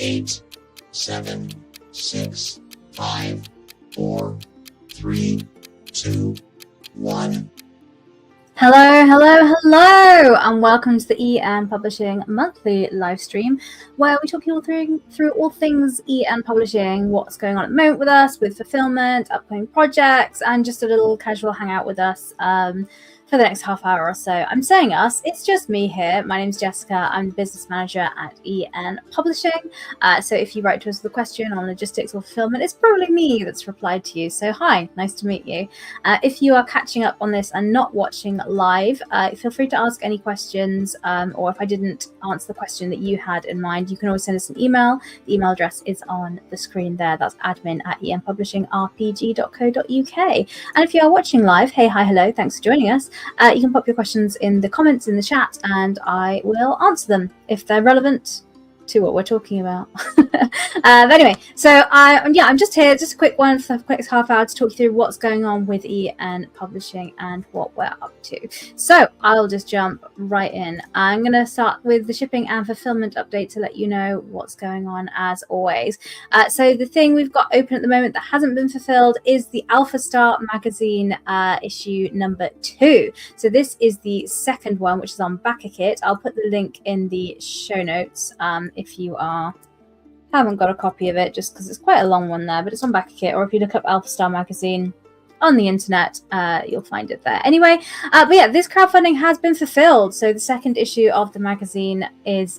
8, 7, 6, 5, 4, 3, 2, 1. Hello, and welcome to the EN Publishing monthly live stream, where we talk you all through all things EN Publishing, what's going on at the moment with us, with fulfillment, upcoming projects, and just a little casual hangout with us for the next half hour or so. I'm saying us, it's just me here. My name's Jessica. I'm the business manager at EN Publishing. So if you write to us with a question on logistics or fulfillment, it's probably me that's replied to you. So hi, nice to meet you. If you are catching up on this and not watching live, feel free to ask any questions, or if I didn't answer the question that you had in mind, you can always send us an email. The email address is on the screen there. That's admin@enpublishingrpg.co.uk. And if you are watching live, hey, hi, hello, thanks for joining us. You can pop your questions in the comments in the chat and I will answer them if they're relevant to what we're talking about. But anyway, so I'm just here, just a quick one for the quick half hour to talk you through what's going on with EN Publishing and what we're up to. So I'll just jump right in. I'm going to start with the shipping and fulfillment update to let you know what's going on as always. So the thing we've got open at the moment that hasn't been fulfilled is the Alpha Star magazine issue number 2. So this is the second one, which is on BackerKit. I'll put the link in the show notes if you haven't got a copy of it, just because it's quite a long one there, but it's on BackerKit, or if you look up Alpha Star magazine on the internet, you'll find it there. Anyway, but yeah, this crowdfunding has been fulfilled. So the second issue of the magazine is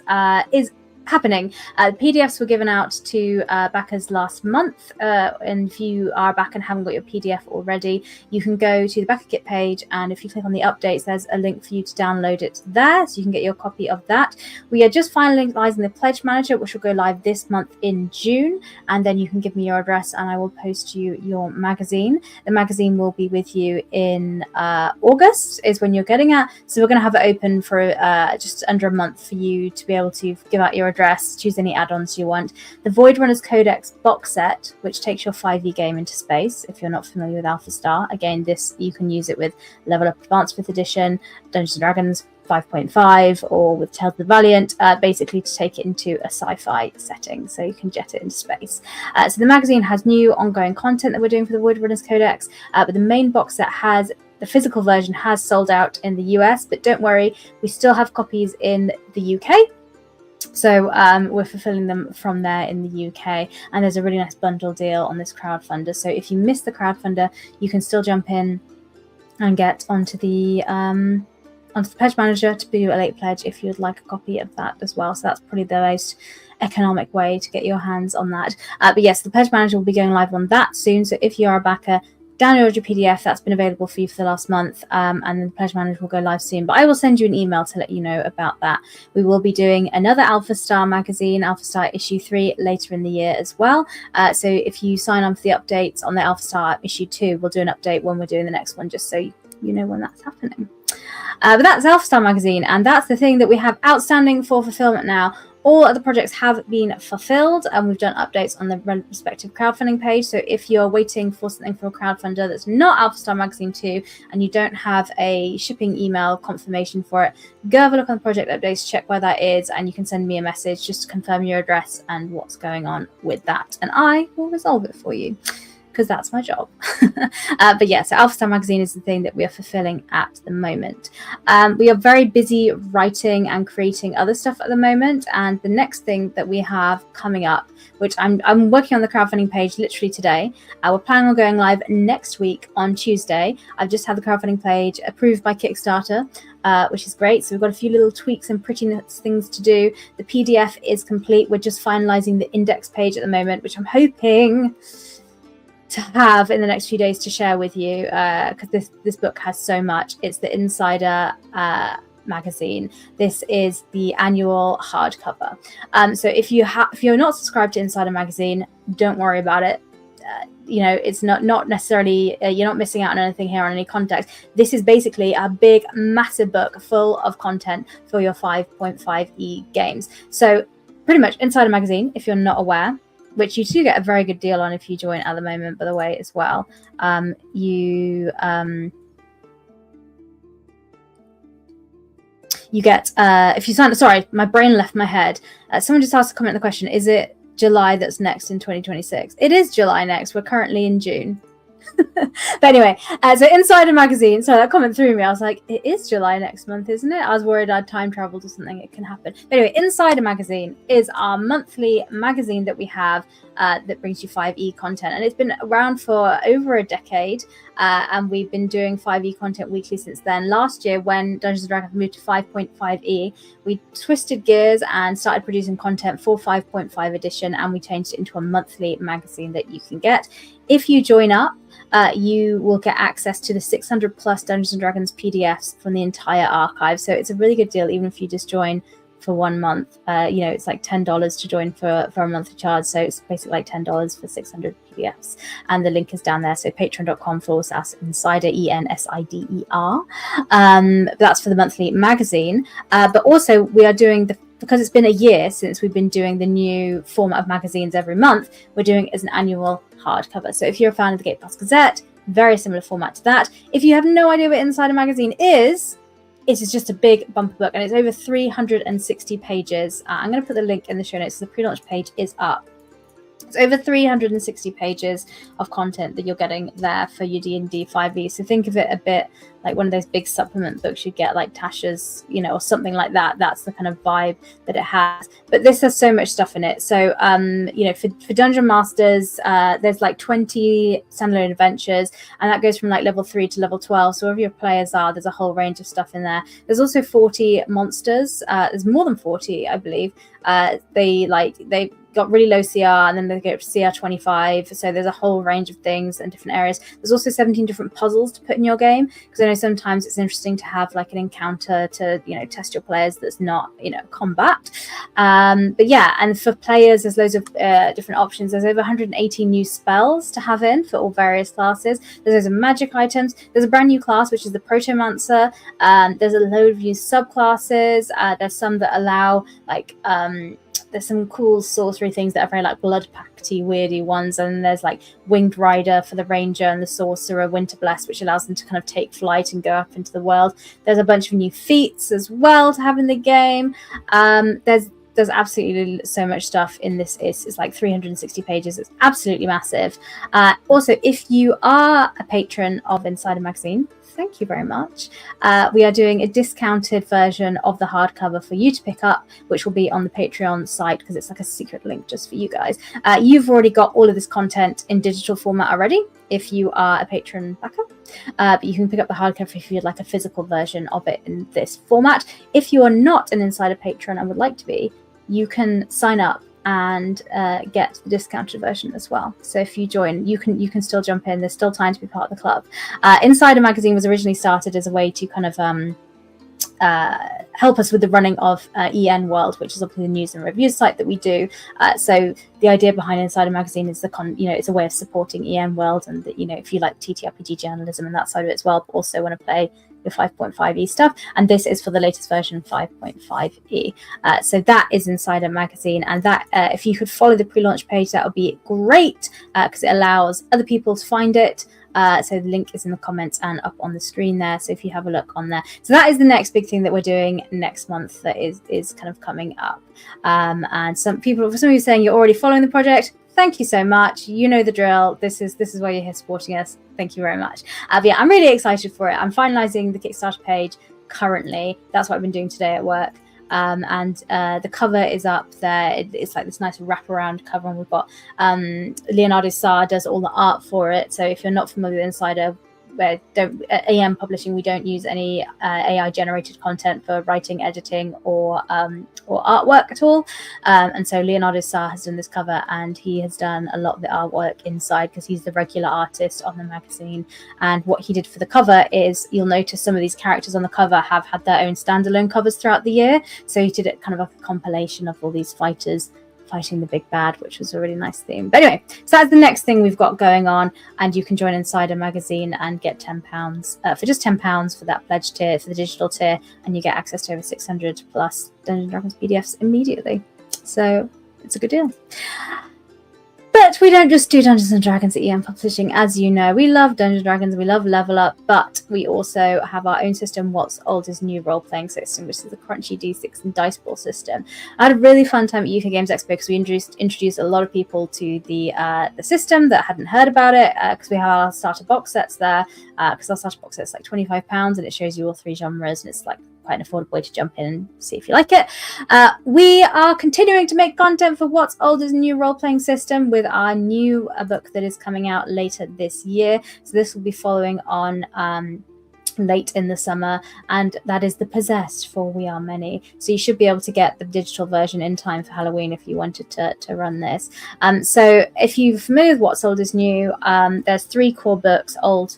happening. PDFs were given out to backers last month, and if you are a backer and haven't got your PDF already, you can go to the BackerKit page, and if you click on the updates, there's a link for you to download it there, so you can get your copy of that. We are just finalizing the pledge manager, which will go live this month in June, and then you can give me your address and I will post you your magazine. The magazine will be with you in August is when you're getting it, so we're going to have it open for just under a month for you to be able to give out your address, choose any add-ons you want. The Void Runners Codex box set, which takes your 5e game into space, if you're not familiar with Alpha Star. Again, this you can use it with Level Up Advanced 5th Edition, Dungeons & Dragons 5.5, or with Tales of the Valiant, basically to take it into a sci-fi setting, so you can jet it into space. So the magazine has new ongoing content that we're doing for the Void Runners Codex, but the main box set the physical version has sold out in the US, but don't worry, we still have copies in the UK. So we're fulfilling them from there in the UK, and there's a really nice bundle deal on this crowdfunder. So if you miss the crowdfunder, you can still jump in and get onto the pledge manager to do a late pledge if you'd like a copy of that as well. So that's probably the most economic way to get your hands on that. But yes, the pledge manager will be going live on that soon. So if you are a backer, download your PDF. That's been available for you for the last month, and then the pledge manager will go live soon. But I will send you an email to let you know about that. We will be doing another Alpha Star magazine, Alpha Star issue 3, later in the year as well. So if you sign on for the updates on the Alpha Star issue 2, we'll do an update when we're doing the next one, just so you know when that's happening. But that's Alpha Star magazine, and that's the thing that we have outstanding for fulfillment now. All other projects have been fulfilled, and we've done updates on the respective crowdfunding page. So if you're waiting for something from a crowdfunder that's not Alpha Star Magazine 2 and you don't have a shipping email confirmation for it, go have a look on the project updates, check where that is, and you can send me a message just to confirm your address and what's going on with that. And I will resolve it for you, because that's my job. But yeah, so Alpha Star Magazine is the thing that we are fulfilling at the moment. We are very busy writing and creating other stuff at the moment, and the next thing that we have coming up, which I'm working on the crowdfunding page literally today. We're planning on going live next week on Tuesday. I've just had the crowdfunding page approved by Kickstarter, which is great. So we've got a few little tweaks and prettiness things to do. The PDF is complete. We're just finalizing the index page at the moment, which I'm hoping to have in the next few days to share with you, because this book has so much. It's the Insider magazine. This is the annual hardcover. So if you're not subscribed to Insider magazine, don't worry about it. It's not necessarily you're not missing out on anything here on any context. This is basically a big, massive book full of content for your 5.5e games. So pretty much Insider magazine, if you're not aware, which you do get a very good deal on if you join at the moment, by the way, as well. you get, if you sign, sorry, my brain left my head. Someone just asked a comment in the question, is it July that's next in 2026? It is July next. We're currently in June. But anyway, so Insider Magazine, so that comment threw me. I was like, it is July next month, isn't it? I was worried I'd time traveled or something. It can happen. But anyway, Insider Magazine is our monthly magazine that we have that brings you 5e content, and it's been around for over a decade, and we've been doing 5e content weekly since then. Last year, when Dungeons & Dragons moved to 5.5e, we twisted gears and started producing content for 5.5 edition, and we changed it into a monthly magazine that you can get. If you join up, you will get access to the 600 plus Dungeons & Dragons PDFs from the entire archive. So it's a really good deal, even if you just join for 1 month. It's like $10 to join for a monthly charge. So it's basically like $10 for 600 PDFs. And the link is down there. So patreon.com/insider, ENSIDER. That's for the monthly magazine. But also we are doing because it's been a year since we've been doing the new format of magazines every month, we're doing it as an annual hardcover. So if you're a fan of the Gate Pass Gazette, very similar format to that. If you have no idea what Insider Magazine is, it is just a big bumper book, and it's over 360 pages. I'm going to put the link in the show notes. So the pre-launch page is up. It's over 360 pages of content that you're getting there for your D&D 5e. So think of it a bit like one of those big supplement books you get, like Tasha's, or something like that. That's the kind of vibe that it has. But this has so much stuff in it. So, for Dungeon Masters, there's like 20 standalone adventures, and that goes from like level 3 to level 12. So wherever your players are, there's a whole range of stuff in there. There's also 40 monsters. There's more than 40, I believe. They got really low CR, and then they go to CR 25. So there's a whole range of things and different areas. There's also 17 different puzzles to put in your game, because I know sometimes it's interesting to have like an encounter to test your players that's not combat. But yeah, and for players there's loads of different options. There's over 180 new spells to have in for all various classes. There's loads of magic items. There's a brand new class which is the Protomancer. There's a load of new subclasses. There's some that allow there's some cool sorcery things that are very like blood pacty, weirdy ones, and there's like Winged Rider for the Ranger and the Sorcerer, Winterblessed, which allows them to kind of take flight and go up into the world. There's a bunch of new feats as well to have in the game. There's absolutely so much stuff in this. It's like 360 pages. It's absolutely massive. Also, if you are a patron of Insider Magazine, thank you very much. We are doing a discounted version of the hardcover for you to pick up, which will be on the Patreon site, because it's like a secret link just for you guys. You've already got all of this content in digital format already if you are a patron backer, but you can pick up the hardcover if you'd like a physical version of it in this format. If you are not an Insider patron and would like to be, you can sign up and get the discounted version as well. So if you join, you can still jump in. There's still time to be part of the club. Insider Magazine was originally started as a way to kind of help us with the running of EN World, which is obviously the news and reviews site that we do. So the idea behind Insider Magazine is it's a way of supporting EN World, and that, if you like TTRPG journalism and that side of it as well, but also want to play your 5.5e stuff, and this is for the latest version 5.5e. So that is Insider Magazine, and that if you could follow the pre-launch page, that would be great, because it allows other people to find it. So the link is in the comments and up on the screen there, so if you have a look on there. So that is the next big thing that we're doing next month that is kind of coming up. And some of you are saying you're already following the project. Thank you so much. You know the drill. This is why you're here supporting us. Thank you very much. But yeah, I'm really excited for it. I'm finalizing the Kickstarter page currently. That's what I've been doing today at work. And the cover is up there. It's like this nice wraparound cover, and we've got Leonardo Saar does all the art for it. So if you're not familiar with Insider, AM Publishing, we don't use any AI generated content for writing, editing, or artwork at all. And so Leonardo Saar has done this cover, and he has done a lot of the artwork inside because he's the regular artist on the magazine. And what he did for the cover is, you'll notice some of these characters on the cover have had their own standalone covers throughout the year. So he did it kind of like a compilation of all these fighters fighting the big bad, which was a really nice theme. But anyway, so that's the next thing we've got going on, and you can join Insider Magazine and get £10 for just £10 for that pledge tier, for the digital tier, and you get access to over 600 plus Dungeons & Dragons PDFs immediately. So it's a good deal. But we don't just do Dungeons and Dragons at EM Publishing, as you know. We love Dungeons and Dragons, we love Level Up, but we also have our own system, What's Old is New role-playing system, which is the Crunchy D6 and Dice Ball system. I had a really fun time at UK Games Expo because we introduced a lot of people to the system that hadn't heard about it, because we have our starter box sets there, because our starter box set's like £25 and it shows you all 3 genres, and it's like quite an affordable way to jump in and see if you like it. We are continuing to make content for What's Old is New role-playing system with our new book that is coming out later this year. So this will be following on late in the summer, and that is The Possessed for We Are Many. So you should be able to get the digital version in time for Halloween if you wanted to run this. So if you're familiar with What's Old is New, there's 3 core books: Old,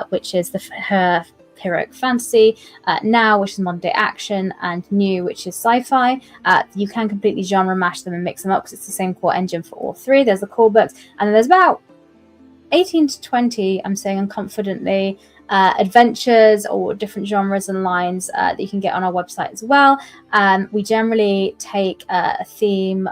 which is her heroic fantasy, Now, which is modern day action, and New, which is sci-fi. You can completely genre mash them and mix them up because it's the same core engine for all 3. There's the core books, and then there's about 18 to 20, I'm saying confidently, adventures or different genres and lines that you can get on our website as well. We generally take a theme,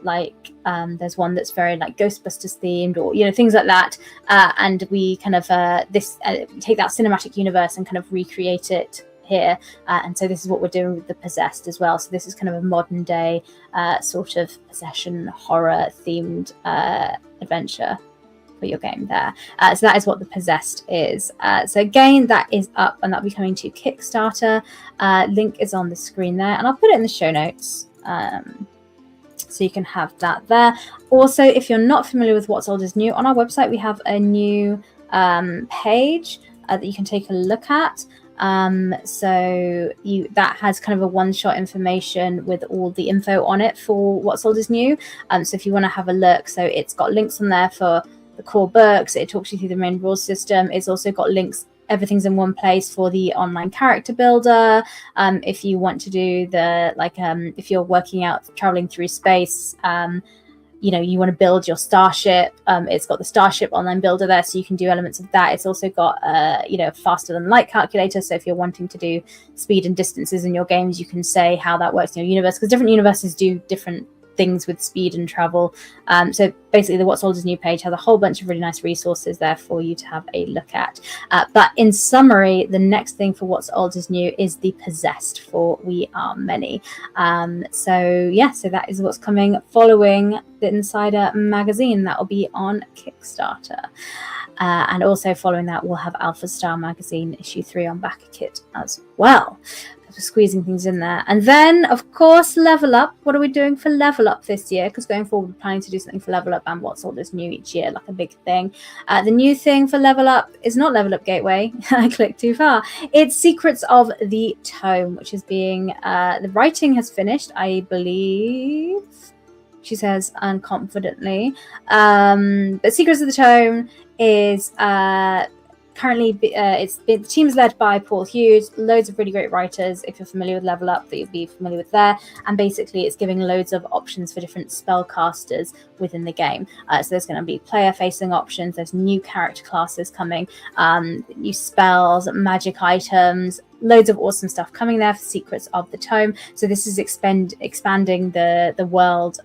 there's one that's very like Ghostbusters themed, or things like that, and we kind of take that cinematic universe and kind of recreate it here, and so this is what we're doing with The Possessed as well. So this is kind of a modern day sort of possession horror themed adventure for your game there. So that is what The Possessed is. So again, that is up, and that'll be coming to Kickstarter. Link is on the screen there, and I'll put it in the show notes, so you can have that there. Also, if you're not familiar with What's Old is New, on our website we have a new page that you can take a look at. That has kind of a one-shot information with all the info on it for What's Old is New. So if you want to have a look, so it's got links on there for the core books. It talks you through the main rules system. It's also got links, everything's in one place for the online character builder. If you want to do if you're working out traveling through space, you want to build your starship, it's got the starship online builder there, so you can do elements of that. It's also got faster than light calculator, so if you're wanting to do speed and distances in your games, you can say how that works in your universe, because different universes do different things with speed and travel. So basically the What's Old is New page has a whole bunch of really nice resources there for you to have a look at. But in summary, the next thing for What's Old is New is The Possessed for We Are Many. So that is what's coming following the Insider magazine. That will be on Kickstarter. And also following that, we'll have Alpha Star magazine issue 3 on BackerKit as well. We're squeezing things in there. And then, of course, Level Up. What are we doing for Level Up this year? Because going forward, we're planning to do something for Level Up and What's Old is New each year, like a big thing. The new thing for Level Up is not Level Up Gateway. I clicked too far. It's Secrets of the Tome, which is being... the writing has finished, I believe, she says unconfidently. But Secrets of the Tome is... currently, the team is led by Paul Hughes, loads of really great writers. If you're familiar with Level Up, that you'll be familiar with there. And basically, it's giving loads of options for different spellcasters within the game. So there's going to be player-facing options. There's new character classes coming, new spells, magic items, loads of awesome stuff coming there for Secrets of the Tome. So this is expanding the world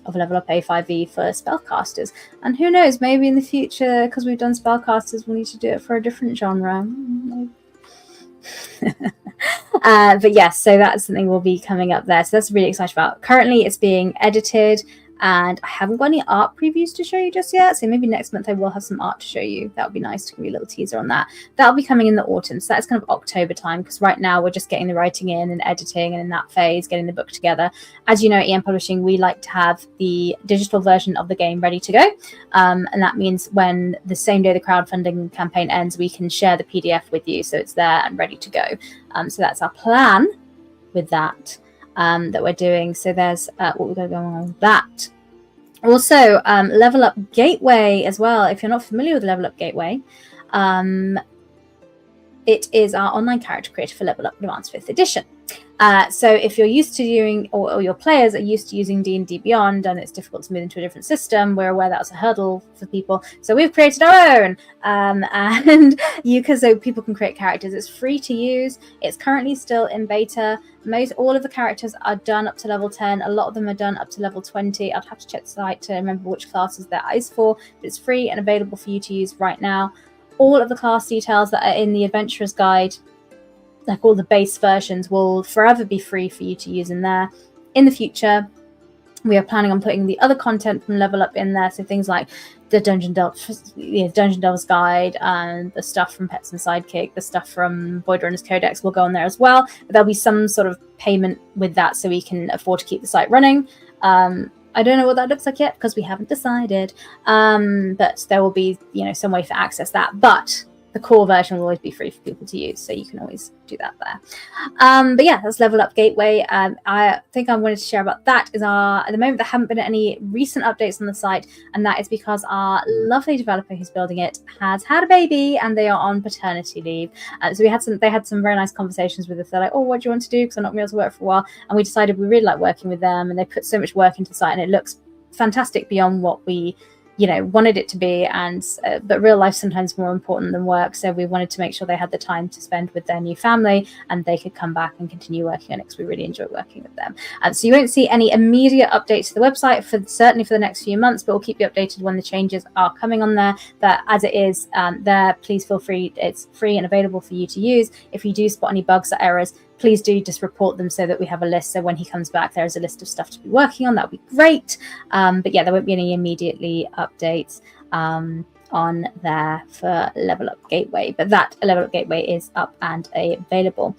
of Level Up A5e for spellcasters, and who knows, maybe in the future, because we've done spellcasters, we'll need to do it for a different genre. But yes, so that's something will be coming up there, so that's really excited about. Currently it's being edited, and I haven't got any art previews to show you just yet, so maybe next month I will have some art to show you. That would be nice to give you a little teaser on that. That'll be coming in the autumn, so that's kind of October time, because right now we're just getting the writing in and editing, and in that phase getting the book together. As you know, at EM Publishing, we like to have the digital version of the game ready to go, and that means when the same day the crowdfunding campaign ends, we can share the PDF with you, so it's there and ready to go. So that's our plan with that. That we're doing. So there's what we're going to go on with that. Also, Level Up Gateway as well. If you're not familiar with Level Up Gateway, it is our online character creator for Level Up Advanced 5th edition. So if you're used to doing, or your players are used to using D&D Beyond, and it's difficult to move into a different system, we're aware that's a hurdle for people. So we've created our own, and so people can create characters. It's free to use. It's currently still in beta. All of the characters are done up to level 10. A lot of them are done up to level 20. I'd have to check the site to remember which classes that is for, but it's free and available for you to use right now. All of the class details that are in the Adventurer's Guide, like all the base versions, will forever be free for you to use in there. In the future, we are planning on putting the other content from Level Up in there, so things like the Dungeon Delver's Guide and the stuff from Pets and Sidekick, the stuff from Void Runner's Codex will go on there as well. But there'll be some sort of payment with that so we can afford to keep the site running. I don't know what that looks like yet because we haven't decided, but there will be some way to access that. But the core version will always be free for people to use, so you can always do that there. But yeah, that's Level Up Gateway. I think I wanted to share about that is at the moment there haven't been any recent updates on the site, and that is because our lovely developer who's building it has had a baby and they are on paternity leave. So they had some very nice conversations with us. They're like, oh, what do you want to do? Because I'm not going to be able to work for a while. And we decided we really like working with them, and they put so much work into the site, and it looks fantastic beyond what we wanted it to be, but real life sometimes more important than work, so we wanted to make sure they had the time to spend with their new family and they could come back and continue working on it because we really enjoy working with them. So you won't see any immediate updates to the website certainly for the next few months, but we'll keep you updated when the changes are coming on there. But as it is there, please feel free, it's free and available for you to use. If you do spot any bugs or errors, please do just report them so that we have a list. So when he comes back, there is a list of stuff to be working on. That would be great. But yeah, there won't be any immediately updates on there for Level Up Gateway. But that Level Up Gateway is up and available.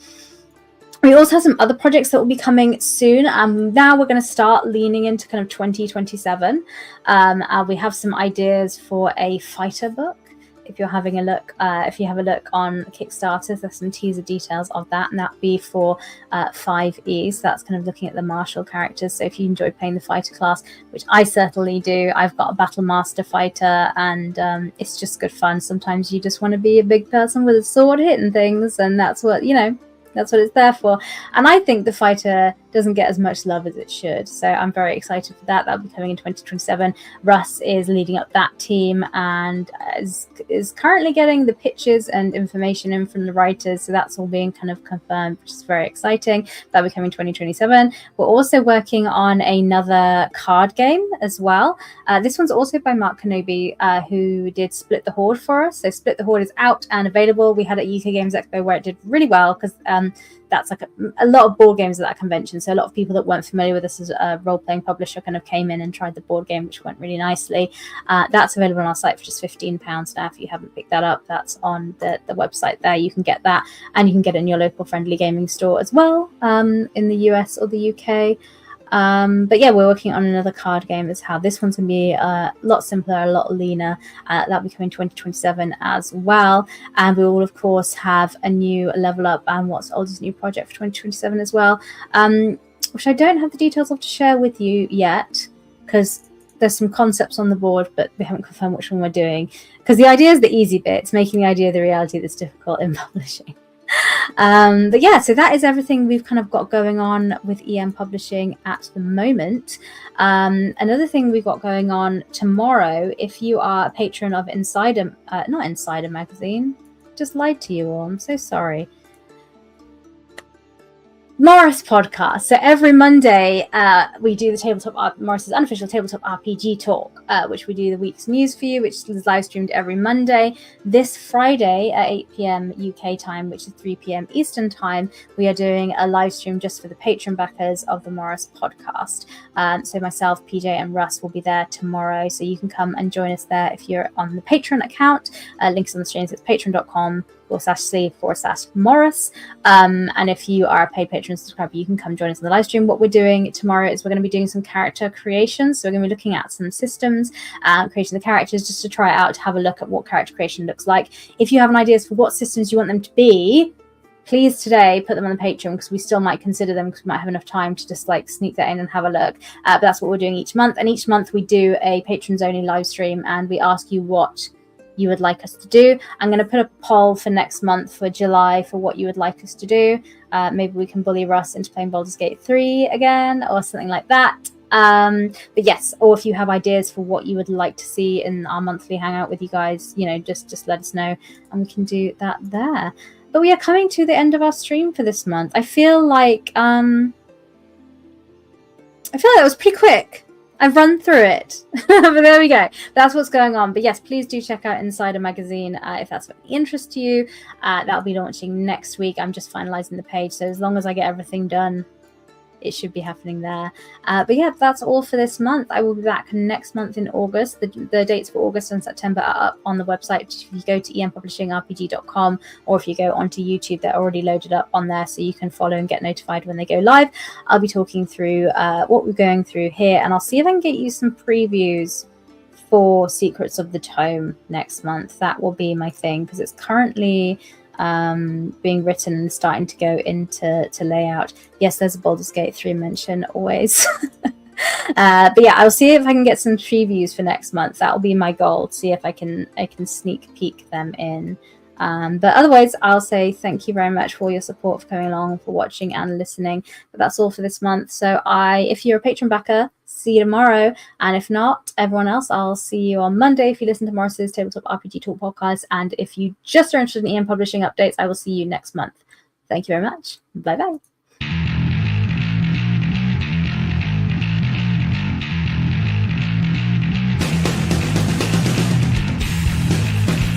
We also have some other projects that will be coming soon. Now we're going to start leaning into kind of 2027. We have some ideas for a fighter book. If you're having a look, if you have a look on Kickstarter, there's some teaser details of that, and that'll be for 5e. So that's kind of looking at the martial characters. So if you enjoy playing the fighter class, which I certainly do, I've got a Battle Master fighter, and it's just good fun. Sometimes you just want to be a big person with a sword hitting things, and that's what that's what it's there for. And I think the fighter doesn't get as much love as it should. So I'm very excited for that. That'll be coming in 2027. Russ is leading up that team and is currently getting the pitches and information in from the writers. So that's all being kind of confirmed, which is very exciting. That'll be coming 2027. We're also working on another card game as well. This one's also by Mark Kenobi, who did Split the Horde for us. So Split the Horde is out and available. We had it at UK Games Expo where it did really well because that's like a lot of board games at that convention. So a lot of people that weren't familiar with us as a role-playing publisher kind of came in and tried the board game, which went really nicely. That's available on our site for just £15 now. If you haven't picked that up, that's on the website there. You can get that, and you can get it in your local friendly gaming store as well, in the US or the UK. But yeah, we're working on another card game as how this one's going to be a lot simpler, a lot leaner. That'll be coming 2027 as well. And we will, of course, have a new Level Up and What's Oldest new project for 2027 as well, which I don't have the details of to share with you yet because there's some concepts on the board, but we haven't confirmed which one we're doing. Because the idea is the easy bit. It's making the idea the reality that's difficult in publishing. But yeah, so that is everything we've kind of got going on with EM Publishing at the moment. Another thing we've got going on tomorrow, if you are a patron of not Insider Magazine, just lied to you all, I'm so sorry. Morris podcast. So every Monday, we do the Morris's unofficial tabletop RPG talk, which we do the week's news for you, which is live streamed every Monday. This Friday at 8 p.m. UK time, which is 3 p.m. Eastern time, we are doing a live stream just for the patron backers of the Morris podcast. So myself, PJ, and Russ will be there tomorrow. So you can come and join us there if you're on the Patreon account. Links on the screen. So it's patreon.com/c/Morris. And if you are a paid patron subscriber, you can come join us in the live stream. What we're doing tomorrow is we're going to be doing some character creation. So we're going to be looking at some systems, creating the characters just to try it out, to have a look at what character creation looks like. If you have an idea for what systems you want them to be, please today put them on the Patreon, because we still might consider them because we might have enough time to just like sneak that in and have a look. But that's what we're doing each month. And each month we do a patrons only live stream and we ask you what you would like us to do. I'm going to put a poll for next month for July for what you would like us to do. Maybe we can bully Russ into playing Baldur's Gate 3 again or something like that. But yes, or if you have ideas for what you would like to see in our monthly hangout with you guys, just let us know and we can do that there. But we are coming to the end of our stream for this month. I feel like that was pretty quick. I've run through it. But there we go. That's what's going on. But yes, please do check out Insider Magazine if that's of any interest to you. That'll be launching next week. I'm just finalizing the page, so as long as I get everything done, it should be happening there. But yeah, that's all for this month. I will be back next month in August. The dates for August and September are up on the website. If you go to empublishingrpg.com or if you go onto YouTube, they're already loaded up on there, so you can follow and get notified when they go live. I'll be talking through what we're going through here, and I'll see if I can get you some previews for Secrets of the Tome next month. That will be my thing, because it's currently being written and starting to go into layout. Yes, there's a Baldur's Gate 3 mention always. But yeah, I'll see if I can get some previews for next month. That will be my goal, to see if I can sneak peek them in. But otherwise, I'll say thank you very much for your support, for coming along, for watching and listening. But that's all for this month. So if you're a patron backer, see you tomorrow. And if not, everyone else, I'll see you on Monday if you listen to Morris's Tabletop RPG Talk podcast. And if you just are interested in EM Publishing updates, I will see you next month. Thank you very much. Bye-bye.